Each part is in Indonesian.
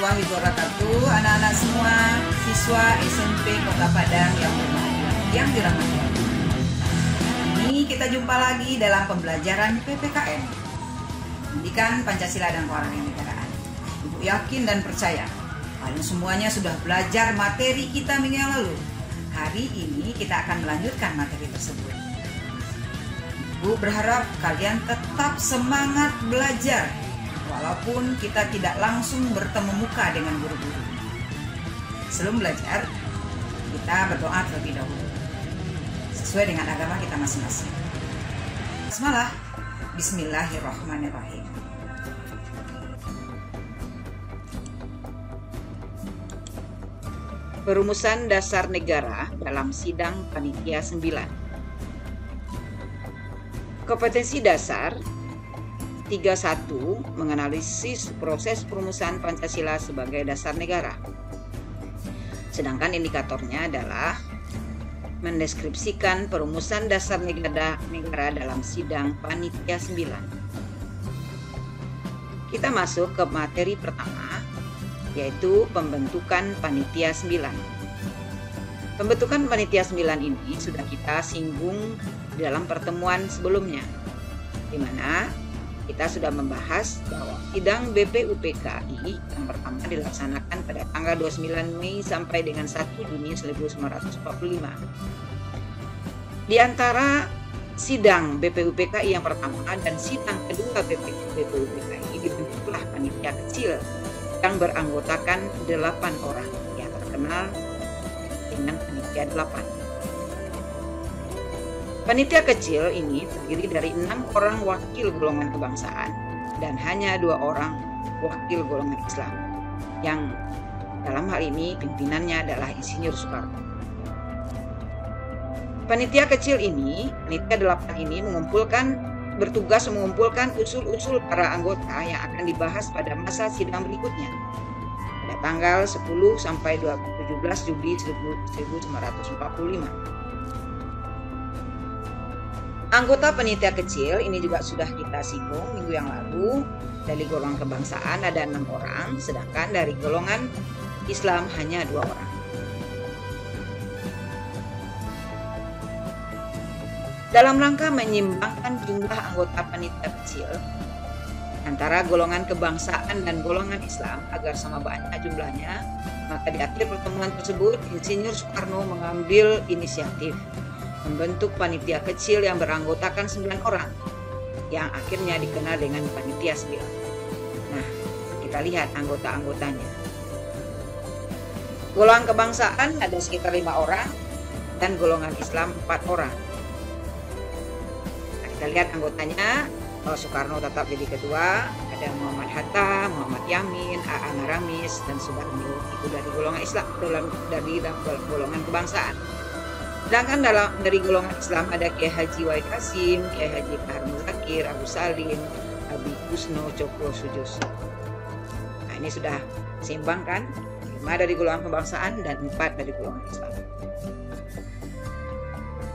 warahmatullahi wabarakatuh. Anak-anak semua, siswa SMP Kota Padang yang berbahagia, yang dirahmati Allah. Ini kita jumpa lagi dalam pembelajaran PPKN, Pendidikan Pancasila dan Kewarganegaraan. Ibu yakin dan percaya kalian semuanya sudah belajar materi kita minggu yang lalu. Hari ini kita akan melanjutkan materi tersebut. Ibu berharap kalian tetap semangat belajar walaupun kita tidak langsung bertemu muka dengan guru-guru. Sebelum belajar, kita berdoa terlebih dahulu sesuai dengan agama kita masing-masing. Bismillah. Bismillahirrahmanirrahim. Perumusan dasar negara dalam sidang panitia 9. Kompetensi dasar 31 menganalisis proses perumusan Pancasila sebagai dasar negara. Sedangkan indikatornya adalah mendeskripsikan perumusan dasar negara dalam sidang panitia 9. Kita masuk ke materi pertama, yaitu pembentukan panitia 9. Pembentukan panitia 9 ini sudah kita singgung dalam pertemuan sebelumnya, di mana kita sudah membahas bahwa sidang BPUPKI yang pertama dilaksanakan pada tanggal 29 Mei sampai dengan 1 Juni 1945. Di antara sidang BPUPKI yang pertama dan sidang kedua BPUPKI dibentuklah panitia kecil yang beranggotakan 8 orang yang terkenal dengan panitia 8. Panitia kecil ini terdiri dari 6 orang wakil golongan kebangsaan dan hanya 2 orang wakil golongan Islam, yang dalam hal ini pimpinannya adalah Insinyur Soekarno. Panitia kecil ini, panitia 8 ini bertugas mengumpulkan usul-usul para anggota yang akan dibahas pada masa sidang berikutnya pada tanggal 10 sampai 17 Juli 1945. Anggota panitia kecil ini juga sudah kita singgung minggu yang lalu. Dari golongan kebangsaan ada 6 orang, sedangkan dari golongan Islam hanya 2 orang. Dalam rangka menyeimbangkan jumlah anggota panitia kecil antara golongan kebangsaan dan golongan Islam agar sama banyak jumlahnya, maka di akhir pertemuan tersebut Insinyur Soekarno mengambil inisiatif membentuk panitia kecil yang beranggotakan 9 orang yang akhirnya dikenal dengan panitia 9. Nah, kita lihat anggota-anggotanya. Golongan kebangsaan ada sekitar 5 orang dan golongan Islam 4 orang. Nah, kita lihat anggotanya. Soekarno tetap jadi ketua, ada Muhammad Hatta, Muhammad Yamin, A.A. Naramis, dan Subarno. Itu dari golongan Islam, dari golongan kebangsaan. Sedangkan dari golongan Islam ada Kiai Haji Wahid Hasim, Kiai Haji Bahar Muzakir, Abu Salim, Abi Kusno, Cokro Sujoso. Nah, ini sudah seimbang kan? 5 dari golongan kebangsaan dan 4 dari golongan Islam.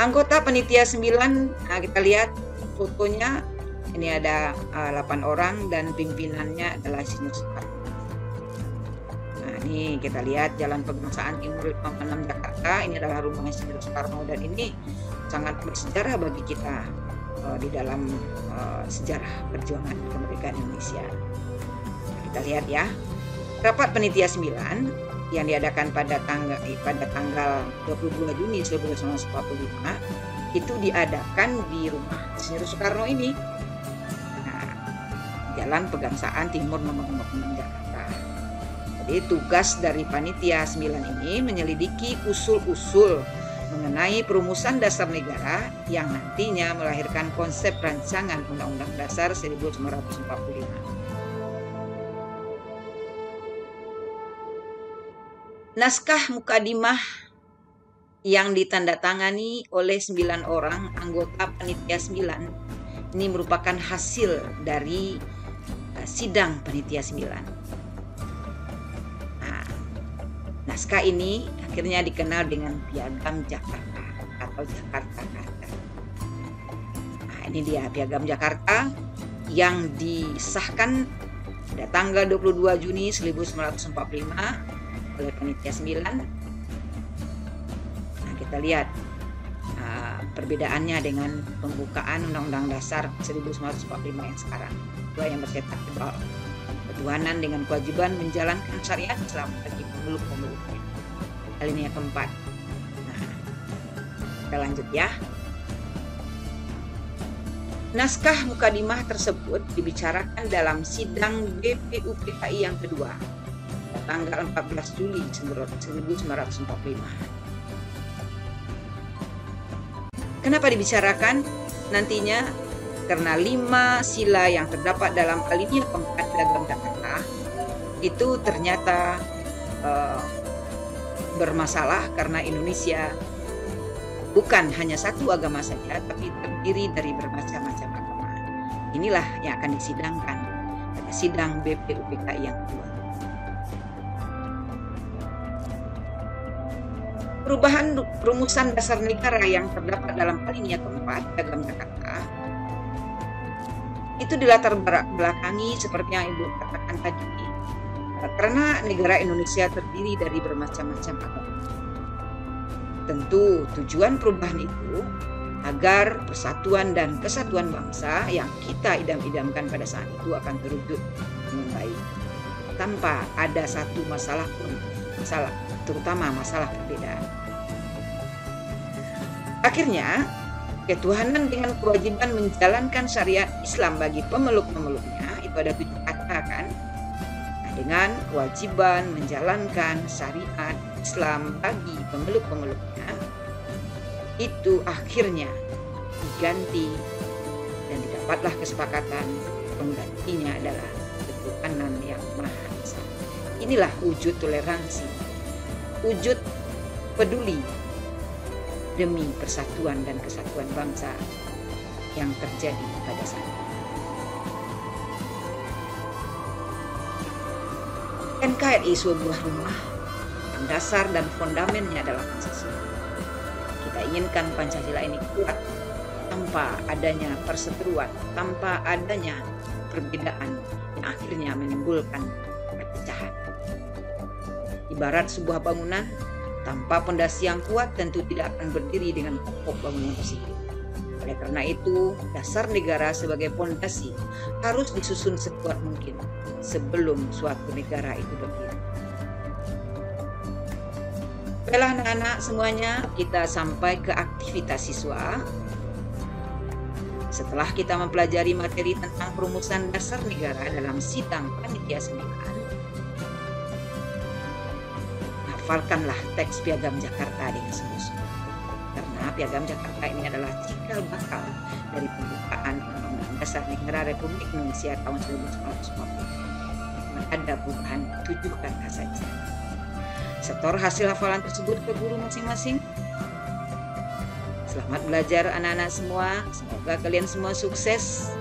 Anggota panitia 9, nah kita lihat fotonya. Ini ada 8 orang dan pimpinannya adalah Insinyur Soekarno. Nah, ini kita lihat Jalan Pegangsaan Timur 56 Jakarta. Ini adalah rumah Insinyur Soekarno dan ini sangat bersejarah bagi kita di dalam sejarah perjuangan kemerdekaan Indonesia. Nah, kita lihat ya. Rapat panitia 9 yang diadakan pada tanggal 22 Juni 1945 itu diadakan di rumah Insinyur Soekarno ini. Jalan Pegangsaan Timur nomor 56 Jakarta. Jadi tugas dari panitia 9 ini menyelidiki usul-usul mengenai perumusan dasar negara yang nantinya melahirkan konsep rancangan Undang-Undang Dasar 1945. Naskah mukadimah yang ditandatangani oleh 9 orang anggota panitia 9 ini merupakan hasil dari sidang panitia 9. Nah, naskah ini akhirnya dikenal dengan Piagam Jakarta atau Jakarta Charter. Nah, ini dia Piagam Jakarta yang disahkan pada tanggal 22 Juni 1945 oleh Panitia 9. Nah, kita lihat perbedaannya dengan pembukaan Undang-Undang Dasar 1945 yang sekarang. Dua yang bercetak tebal. Ketuhanan dengan kewajiban menjalankan syariat Islam bagi pemeluk-pemeluknya. Alinea keempat. Nah, kita lanjut ya. Naskah Mukadimah tersebut dibicarakan dalam sidang BPUPKI yang kedua tanggal 14 Juli 1945. Kenapa dibicarakan nantinya? Karena 5 sila yang terdapat dalam alinea keempat Piagam Jakarta itu ternyata bermasalah karena Indonesia bukan hanya satu agama saja, tapi terdiri dari bermacam-macam agama. Inilah yang akan disidangkan pada sidang BPUPKI yang kedua. Perubahan rumusan dasar negara yang terdapat dalam alinea keempat Piagam Jakarta itu dilatar belakangi seperti yang Ibu katakan tadi, karena negara Indonesia terdiri dari bermacam-macam agama. Tentu tujuan perubahan itu agar persatuan dan kesatuan bangsa yang kita idam-idamkan pada saat itu akan terwujud dengan baik, tanpa ada satu masalah pun, terutama masalah perbedaan. Akhirnya, ketuhanan dengan kewajiban menjalankan syariat Islam bagi pemeluk-pemeluknya, itu ada 7 kata kan? Nah, dengan kewajiban menjalankan syariat Islam bagi pemeluk-pemeluknya, itu akhirnya diganti dan didapatlah kesepakatan penggantinya adalah ketuhanan yang Maha Esa. Inilah wujud toleransi, wujud peduli demi persatuan dan kesatuan bangsa yang terjadi pada saat itu. NKRI sebuah rumah yang dasar dan fondamennya adalah Pancasila. Kita inginkan Pancasila ini kuat tanpa adanya perseteruan, tanpa adanya perbedaan yang akhirnya menimbulkan perpecahan. Ibarat sebuah bangunan tanpa pondasi yang kuat tentu tidak akan berdiri dengan kokoh bangunan tersebut. Oleh karena itu, dasar negara sebagai pondasi harus disusun sekuat mungkin sebelum suatu negara itu berdiri. Baiklah anak-anak semuanya, kita sampai ke aktivitas siswa. Setelah kita mempelajari materi tentang perumusan dasar negara dalam sidang Panitia 9, hafalkanlah teks Piagam Jakarta dengan sungguh-sungguh. Karena Piagam Jakarta ini adalah cikal bakal dari pembukaan Undang-Undang Dasar Negara Republik Indonesia tahun 1945. Ada perubahan 7 kata saja. Setor hasil hafalan tersebut ke guru masing-masing. Selamat belajar anak-anak semua. Semoga kalian semua sukses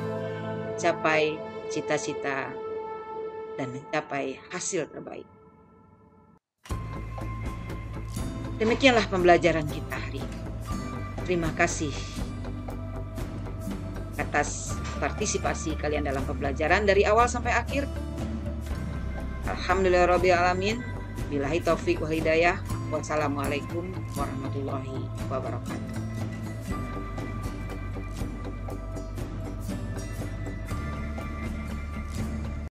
capai cita-cita dan mencapai hasil terbaik. Demikianlah pembelajaran kita hari ini. Terima kasih atas partisipasi kalian dalam pembelajaran dari awal sampai akhir. Alhamdulillahirabbil alamin. Billahi taufik wal hidayah. Wassalamualaikum warahmatullahi wabarakatuh.